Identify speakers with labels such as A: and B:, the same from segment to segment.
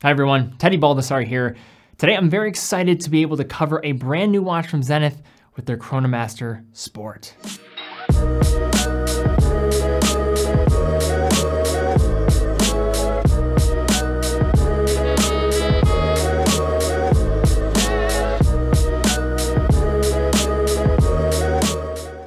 A: Hi everyone, Teddy Baldassarre here. Today I'm very excited to be able to cover a brand new watch from Zenith with their Chronomaster Sport.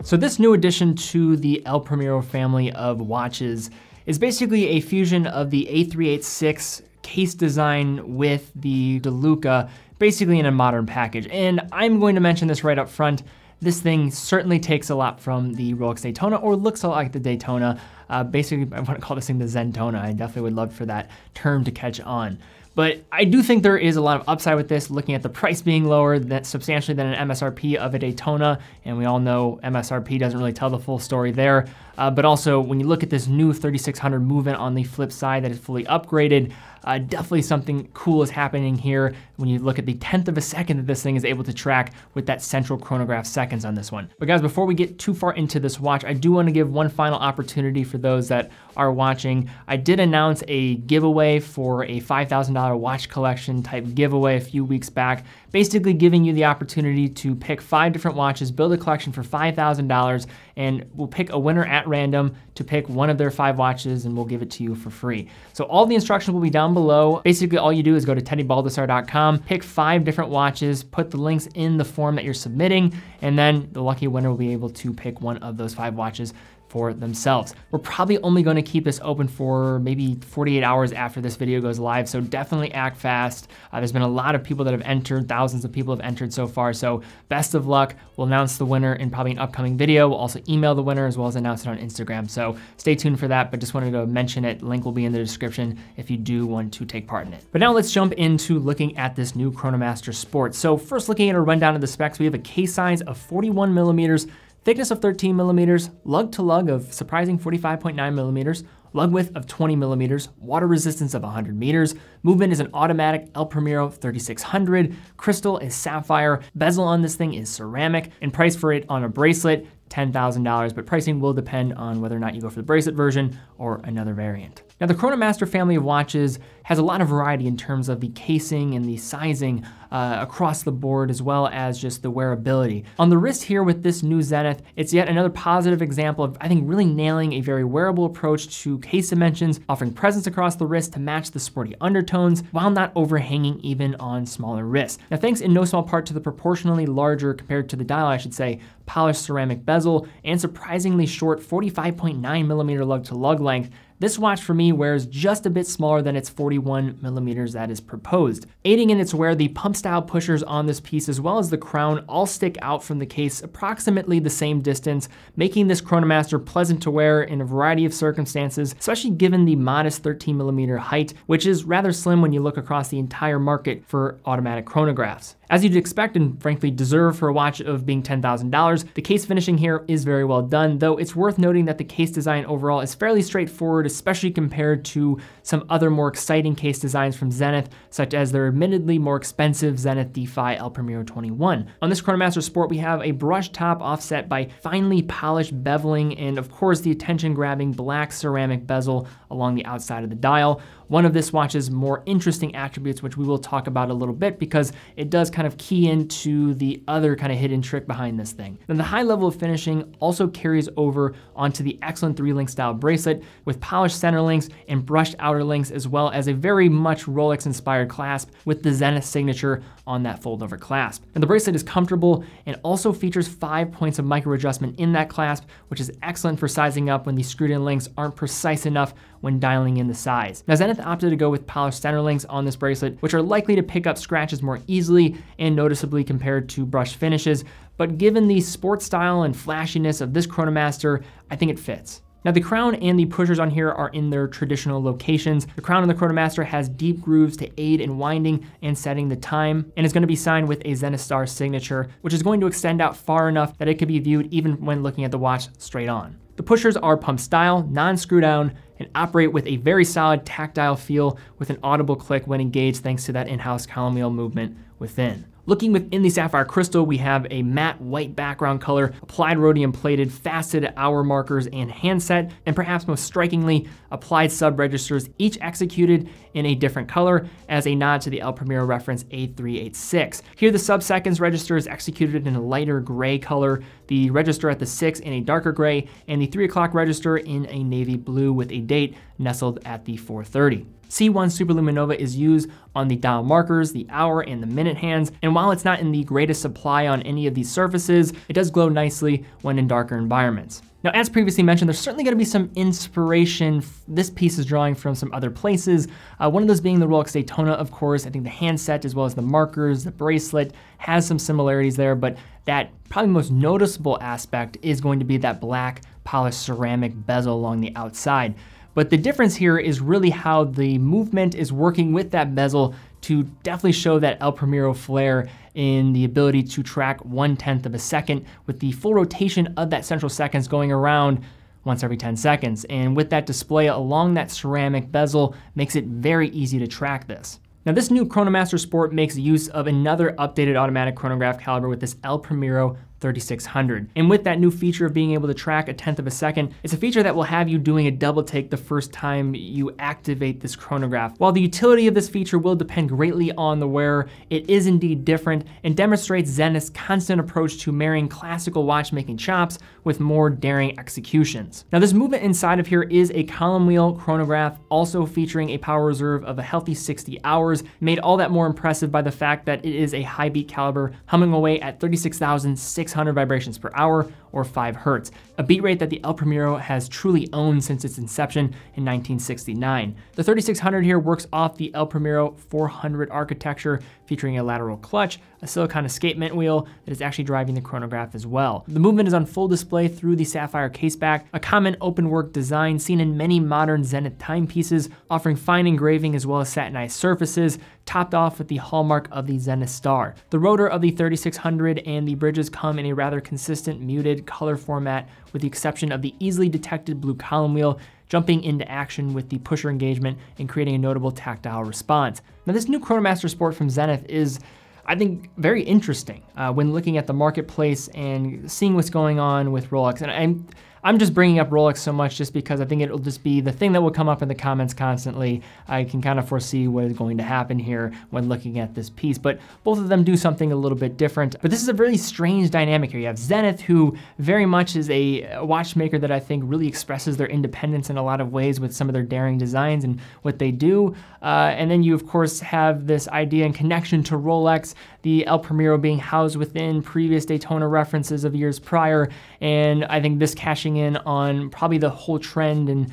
A: So this new addition to the El Primero family of watches is basically a fusion of the A386 case design with the DeLuca, basically in a modern package. And I'm going to mention this right up front. This thing certainly takes a lot from the Rolex Daytona, or looks a lot like the Daytona. Basically, I want to call this thing the Zentona. I definitely would love for that term to catch on. But I do think there is a lot of upside with this, looking at the price being lower substantially than an MSRP of a Daytona, and we all know MSRP doesn't really tell the full story there. But also, when you look at this new 3600 movement on the flip side that is fully upgraded, definitely something cool is happening here when you look at the 1/10 of a second that this thing is able to track with that central chronograph seconds on this one. But guys, before we get too far into this watch, I do want to give one final opportunity for those that are watching. I did announce a giveaway for a $5,000 watch collection type giveaway a few weeks back, basically giving you the opportunity to pick 5 different watches, build a collection for $5,000, and we'll pick a winner at random to pick one of their 5 watches, and we'll give it to you for free. So all the instructions will be down below. Basically, all you do is go to teddybaldassarre.com, pick 5 different watches, put the links in the form that you're submitting, and then the lucky winner will be able to pick one of those 5 watches for themselves. We're probably only going to keep this open for maybe 48 hours after this video goes live, so definitely act fast. There's been a lot of people that have entered, thousands of people have entered so far, so best of luck. We'll announce the winner in probably an upcoming video. We'll also email the winner as well as announce it on Instagram, so stay tuned for that, but just wanted to mention it. Link will be in the description if you do want to take part in it. But now let's jump into looking at this new Chronomaster Sport. So first, looking at a rundown of the specs, we have a case size of 41 millimeters, thickness of 13 millimeters, lug to lug of surprising 45.9 millimeters, lug width of 20 millimeters, water resistance of 100 meters, movement is an automatic El Primero 3600, crystal is sapphire, bezel on this thing is ceramic, and price for it on a bracelet, $10,000, but pricing will depend on whether or not you go for the bracelet version or another variant. Now, the Chronomaster family of watches has a lot of variety in terms of the casing and the sizing across the board, as well as just the wearability. On the wrist here with this new Zenith, it's yet another positive example of, I think, really nailing a very wearable approach to case dimensions, offering presence across the wrist to match the sporty undertones, while not overhanging even on smaller wrists. Now, thanks in no small part to the proportionally larger, compared to the dial, I should say, polished ceramic bezel and surprisingly short 45.9 millimeter lug to lug length, this watch for me wears just a bit smaller than its 41 millimeters that is proposed. Aiding in its wear, the pump style pushers on this piece as well as the crown all stick out from the case approximately the same distance, making this Chronomaster pleasant to wear in a variety of circumstances, especially given the modest 13 millimeter height, which is rather slim when you look across the entire market for automatic chronographs. As you'd expect and frankly deserve for a watch of being $10,000, the case finishing here is very well done, though it's worth noting that the case design overall is fairly straightforward, especially compared to some other more exciting case designs from Zenith, such as their admittedly more expensive Zenith Defy El Primero 21. On this Chronomaster Sport, we have a brushed top offset by finely polished beveling and of course the attention-grabbing black ceramic bezel along the outside of the dial. One of this watch's more interesting attributes, which we will talk about a little bit because it does kind of key into the other kind of hidden trick behind this thing. Then the high level of finishing also carries over onto the excellent 3-link style bracelet with polished center links and brushed outer links, as well as a very much Rolex inspired clasp with the Zenith signature on that fold over clasp. And the bracelet is comfortable and also features 5 points of micro adjustment in that clasp, which is excellent for sizing up when the screwed in links aren't precise enough when dialing in the size. Now, Zenith opted to go with polished center links on this bracelet, which are likely to pick up scratches more easily and noticeably compared to brushed finishes, but given the sport style and flashiness of this Chronomaster, I think it fits. Now, the crown and the pushers on here are in their traditional locations. The crown on the Chronomaster has deep grooves to aid in winding and setting the time, and is going to be signed with a Zenith Star signature, which is going to extend out far enough that it can be viewed even when looking at the watch straight on. The pushers are pump style, non-screw down, and operate with a very solid tactile feel with an audible click when engaged thanks to that in-house column wheel movement within. Looking within the sapphire crystal, we have a matte white background color, applied rhodium plated, faceted hour markers and handset, and perhaps most strikingly, applied sub-registers, each executed in a different color as a nod to the El Primero reference A386. Here the sub-seconds register is executed in a lighter gray color, the register at the 6 in a darker gray, and the 3 o'clock register in a navy blue with a date nestled at the 4:30. C1 Superluminova is used on the dial markers, the hour, and the minute hands, and while it's not in the greatest supply on any of these surfaces, it does glow nicely when in darker environments. Now, as previously mentioned, there's certainly gonna be some inspiration this piece is drawing from some other places. One of those being the Rolex Daytona, of course. I think the handset, as well as the markers, the bracelet, has some similarities there, but that probably most noticeable aspect is going to be that black polished ceramic bezel along the outside. But the difference here is really how the movement is working with that bezel to definitely show that El Primero flair in the ability to track 1/10 of a second with the full rotation of that central seconds going around once every 10 seconds. And with that display along that ceramic bezel makes it very easy to track this. Now this new Chronomaster Sport makes use of another updated automatic chronograph caliber with this El Primero 3600. And with that new feature of being able to track 1/10 of a second, it's a feature that will have you doing a double take the first time you activate this chronograph. While the utility of this feature will depend greatly on the wearer, it is indeed different and demonstrates Zenith's constant approach to marrying classical watchmaking chops with more daring executions. Now this movement inside of here is a column wheel chronograph, also featuring a power reserve of a healthy 60 hours, made all that more impressive by the fact that it is a high beat caliber, humming away at 36,600 vibrations per hour or 5 hertz, a beat rate that the El Primero has truly owned since its inception in 1969. The 3600 here works off the El Primero 400 architecture, featuring a lateral clutch, a silicone escapement wheel that is actually driving the chronograph as well. The movement is on full display through the sapphire caseback, a common open work design seen in many modern Zenith timepieces, offering fine engraving as well as satinized surfaces, topped off with the hallmark of the Zenith star. The rotor of the 3600 and the bridges come in a rather consistent muted color format, with the exception of the easily detected blue column wheel jumping into action with the pusher engagement and creating a notable tactile response. Now this new Chronomaster Sport from Zenith is, I think, very interesting when looking at the marketplace and seeing what's going on with Rolex. And I'm just bringing up Rolex so much just because I think it'll just be the thing that will come up in the comments constantly. I can kind of foresee what is going to happen here when looking at this piece, but both of them do something a little bit different. But this is a really strange dynamic here. You have Zenith, who very much is a watchmaker that I think really expresses their independence in a lot of ways with some of their daring designs and what they do. And then you, of course, have this idea and connection to Rolex, the El Primero being housed within previous Daytona references of years prior. And I think this cashing in on probably the whole trend and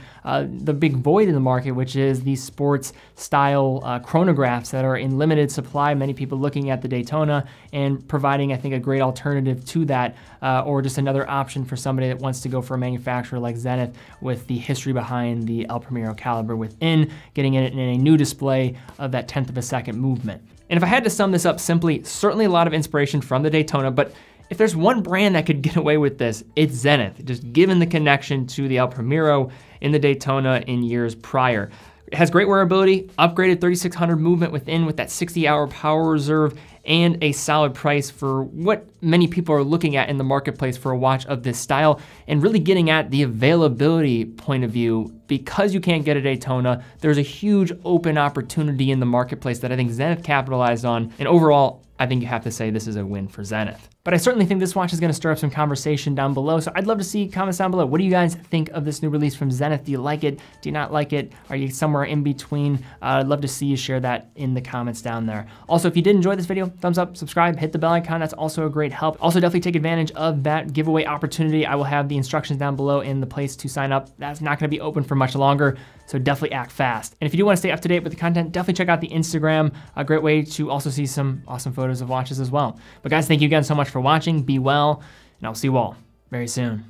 A: the big void in the market, which is these sports style chronographs that are in limited supply. Many people looking at the Daytona and providing, I think, a great alternative to that, or just another option for somebody that wants to go for a manufacturer like Zenith with the history behind the El Primero caliber within, getting it in a new display of that 1/10 of a second movement. And if I had to sum this up simply, certainly a lot of inspiration from the Daytona, but if there's one brand that could get away with this, it's Zenith, just given the connection to the El Primero in the Daytona in years prior. It has great wearability, upgraded 3600 movement within with that 60-hour power reserve, and a solid price for what many people are looking at in the marketplace for a watch of this style, and really getting at the availability point of view. Because you can't get a Daytona, there's a huge open opportunity in the marketplace that I think Zenith capitalized on, and overall, I think you have to say this is a win for Zenith. But I certainly think this watch is gonna stir up some conversation down below, so I'd love to see comments down below. What do you guys think of this new release from Zenith? Do you like it? Do you not like it? Are you somewhere in between? I'd love to see you share that in the comments down there. Also, if you did enjoy this video, thumbs up, subscribe, hit the bell icon. That's also a great help. Also, definitely take advantage of that giveaway opportunity. I will have the instructions down below in the place to sign up. That's not gonna be open for much longer, so definitely act fast. And if you do wanna stay up to date with the content, definitely check out the Instagram, a great way to also see some awesome photos of watches as well. But guys, thank you again so much for watching. Be well, and I'll see you all very soon.